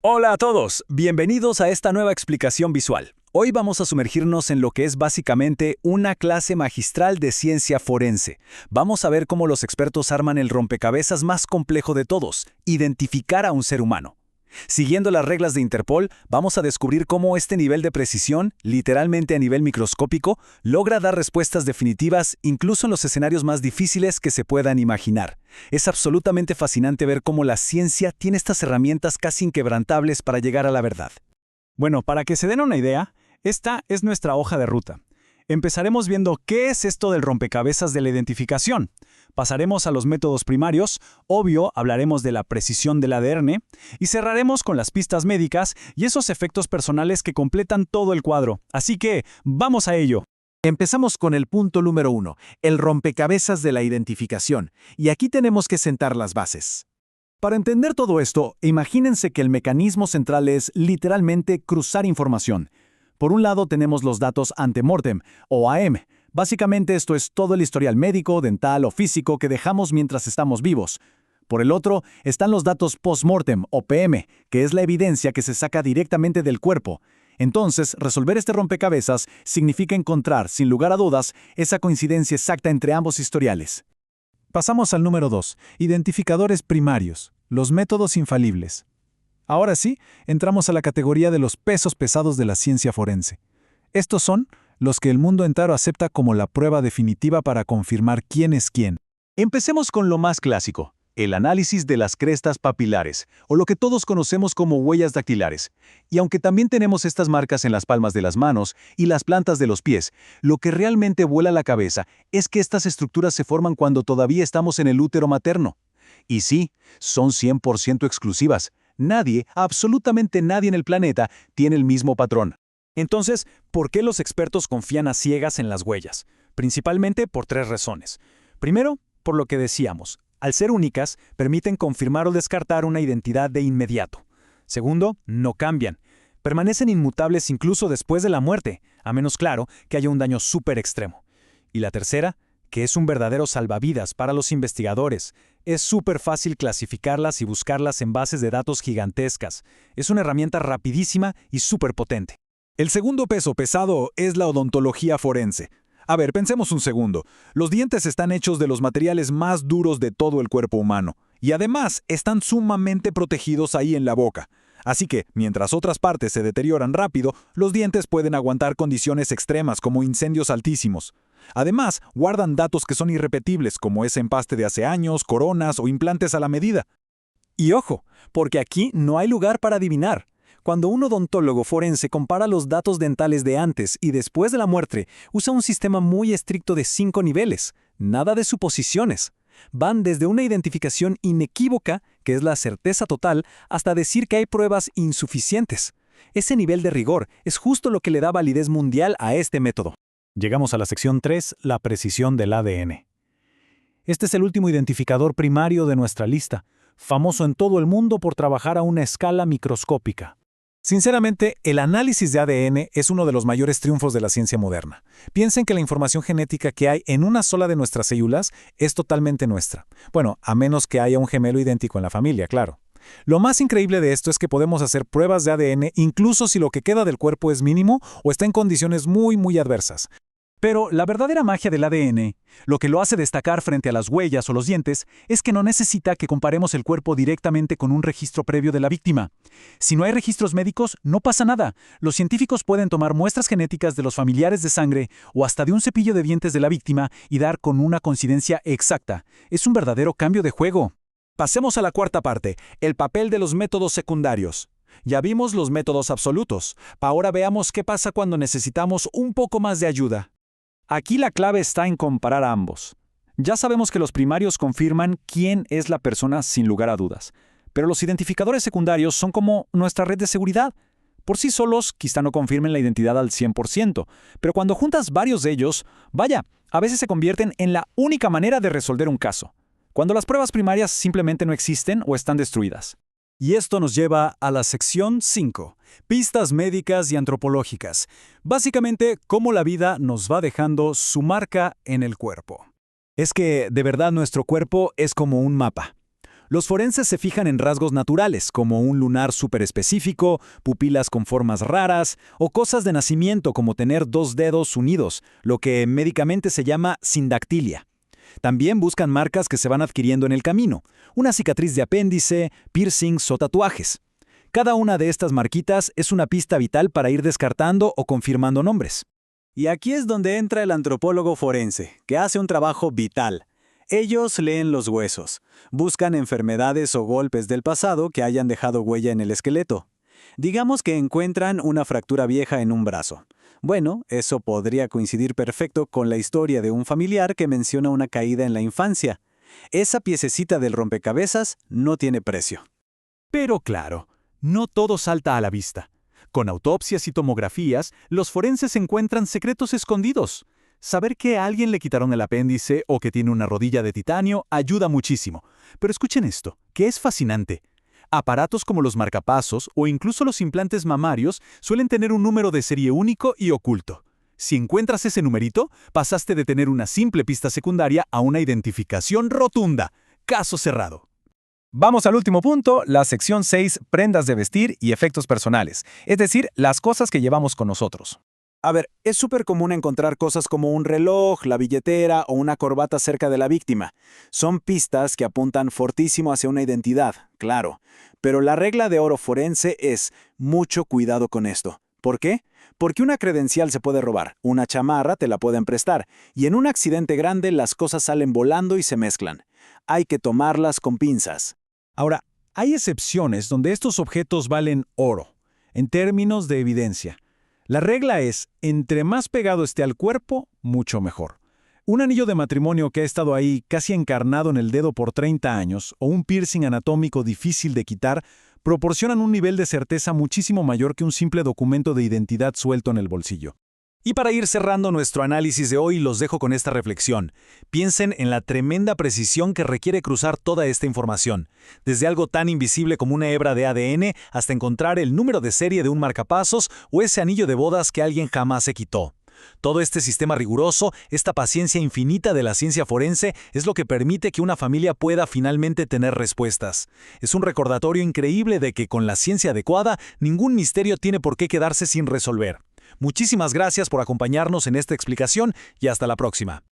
Hola a todos, bienvenidos a esta nueva explicación visual. Hoy vamos a sumergirnos en lo que es básicamente una clase magistral de ciencia forense. Vamos a ver cómo los expertos arman el rompecabezas más complejo de todos, identificar a un ser humano. Siguiendo las reglas de Interpol, vamos a descubrir cómo este nivel de precisión, literalmente a nivel microscópico, logra dar respuestas definitivas incluso en los escenarios más difíciles que se puedan imaginar. Es absolutamente fascinante ver cómo la ciencia tiene estas herramientas casi inquebrantables para llegar a la verdad. Bueno, para que se den una idea, esta es nuestra hoja de ruta. Empezaremos viendo qué es esto del rompecabezas de la identificación. Pasaremos a los métodos primarios, obvio, hablaremos de la precisión del ADN, y cerraremos con las pistas médicas y esos efectos personales que completan todo el cuadro. Así que, ¡vamos a ello! Empezamos con el punto número 1, el rompecabezas de la identificación, y aquí tenemos que sentar las bases. Para entender todo esto, imagínense que el mecanismo central es literalmente cruzar información. Por un lado tenemos los datos ante-mortem, o AM. Básicamente esto es todo el historial médico, dental o físico que dejamos mientras estamos vivos. Por el otro están los datos post-mortem, o PM, que es la evidencia que se saca directamente del cuerpo. Entonces, resolver este rompecabezas significa encontrar, sin lugar a dudas, esa coincidencia exacta entre ambos historiales. Pasamos al número 2, identificadores primarios, los métodos infalibles. Ahora sí, entramos a la categoría de los pesos pesados de la ciencia forense. Estos son los que el mundo entero acepta como la prueba definitiva para confirmar quién es quién. Empecemos con lo más clásico, el análisis de las crestas papilares, o lo que todos conocemos como huellas dactilares. Y aunque también tenemos estas marcas en las palmas de las manos y las plantas de los pies, lo que realmente vuela la cabeza es que estas estructuras se forman cuando todavía estamos en el útero materno. Y sí, son 100% exclusivas. Nadie, absolutamente nadie en el planeta, tiene el mismo patrón. Entonces, ¿por qué los expertos confían a ciegas en las huellas? Principalmente por tres razones. Primero, por lo que decíamos, al ser únicas, permiten confirmar o descartar una identidad de inmediato. Segundo, no cambian. Permanecen inmutables incluso después de la muerte, a menos claro que haya un daño súper extremo. Y la tercera, que es un verdadero salvavidas para los investigadores. Es súper fácil clasificarlas y buscarlas en bases de datos gigantescas. Es una herramienta rapidísima y súper potente. El segundo peso pesado es la odontología forense. A ver, pensemos un segundo. Los dientes están hechos de los materiales más duros de todo el cuerpo humano. Y además, están sumamente protegidos ahí en la boca. Así que, mientras otras partes se deterioran rápido, los dientes pueden aguantar condiciones extremas como incendios altísimos. Además, guardan datos que son irrepetibles, como ese empaste de hace años, coronas o implantes a la medida. Y ojo, porque aquí no hay lugar para adivinar. Cuando un odontólogo forense compara los datos dentales de antes y después de la muerte, usa un sistema muy estricto de 5 niveles, nada de suposiciones. Van desde una identificación inequívoca, que es la certeza total, hasta decir que hay pruebas insuficientes. Ese nivel de rigor es justo lo que le da validez mundial a este método. Llegamos a la sección 3, la precisión del ADN. Este es el último identificador primario de nuestra lista, famoso en todo el mundo por trabajar a una escala microscópica. Sinceramente, el análisis de ADN es uno de los mayores triunfos de la ciencia moderna. Piensen que la información genética que hay en una sola de nuestras células es totalmente nuestra. Bueno, a menos que haya un gemelo idéntico en la familia, claro. Lo más increíble de esto es que podemos hacer pruebas de ADN incluso si lo que queda del cuerpo es mínimo o está en condiciones muy adversas. Pero la verdadera magia del ADN, lo que lo hace destacar frente a las huellas o los dientes, es que no necesita que comparemos el cuerpo directamente con un registro previo de la víctima. Si no hay registros médicos, no pasa nada. Los científicos pueden tomar muestras genéticas de los familiares de sangre o hasta de un cepillo de dientes de la víctima y dar con una coincidencia exacta. Es un verdadero cambio de juego. Pasemos a la cuarta parte, el papel de los métodos secundarios. Ya vimos los métodos absolutos. Ahora veamos qué pasa cuando necesitamos un poco más de ayuda. Aquí la clave está en comparar a ambos. Ya sabemos que los primarios confirman quién es la persona sin lugar a dudas, pero los identificadores secundarios son como nuestra red de seguridad. Por sí solos quizá no confirmen la identidad al 100%, pero cuando juntas varios de ellos, vaya, a veces se convierten en la única manera de resolver un caso, cuando las pruebas primarias simplemente no existen o están destruidas. Y esto nos lleva a la sección 5, pistas médicas y antropológicas. Básicamente, cómo la vida nos va dejando su marca en el cuerpo. Es que, de verdad, nuestro cuerpo es como un mapa. Los forenses se fijan en rasgos naturales, como un lunar súper específico, pupilas con formas raras, o cosas de nacimiento como tener 2 dedos unidos, lo que médicamente se llama sindactilia. También buscan marcas que se van adquiriendo en el camino, una cicatriz de apéndice, piercings o tatuajes. Cada una de estas marquitas es una pista vital para ir descartando o confirmando nombres. Y aquí es donde entra el antropólogo forense, que hace un trabajo vital. Ellos leen los huesos, buscan enfermedades o golpes del pasado que hayan dejado huella en el esqueleto. Digamos que encuentran una fractura vieja en un brazo. Bueno, eso podría coincidir perfecto con la historia de un familiar que menciona una caída en la infancia. Esa piececita del rompecabezas no tiene precio. Pero claro, no todo salta a la vista. Con autopsias y tomografías, los forenses encuentran secretos escondidos. Saber que a alguien le quitaron el apéndice o que tiene una rodilla de titanio ayuda muchísimo. Pero escuchen esto, que es fascinante. Aparatos como los marcapasos o incluso los implantes mamarios suelen tener un número de serie único y oculto. Si encuentras ese numerito, pasaste de tener una simple pista secundaria a una identificación rotunda. Caso cerrado. Vamos al último punto, la sección 6, prendas de vestir y efectos personales, es decir, las cosas que llevamos con nosotros. A ver, es súper común encontrar cosas como un reloj, la billetera o una corbata cerca de la víctima. Son pistas que apuntan fortísimo hacia una identidad, claro. Pero la regla de oro forense es mucho cuidado con esto. ¿Por qué? Porque una credencial se puede robar, una chamarra te la pueden prestar, y en un accidente grande las cosas salen volando y se mezclan. Hay que tomarlas con pinzas. Ahora, hay excepciones donde estos objetos valen oro, en términos de evidencia. La regla es, entre más pegado esté al cuerpo, mucho mejor. Un anillo de matrimonio que ha estado ahí casi encarnado en el dedo por 30 años o un piercing anatómico difícil de quitar proporcionan un nivel de certeza muchísimo mayor que un simple documento de identidad suelto en el bolsillo. Y para ir cerrando nuestro análisis de hoy, los dejo con esta reflexión. Piensen en la tremenda precisión que requiere cruzar toda esta información, desde algo tan invisible como una hebra de ADN hasta encontrar el número de serie de un marcapasos o ese anillo de bodas que alguien jamás se quitó. Todo este sistema riguroso, esta paciencia infinita de la ciencia forense, es lo que permite que una familia pueda finalmente tener respuestas. Es un recordatorio increíble de que con la ciencia adecuada, ningún misterio tiene por qué quedarse sin resolver. Muchísimas gracias por acompañarnos en esta explicación y hasta la próxima.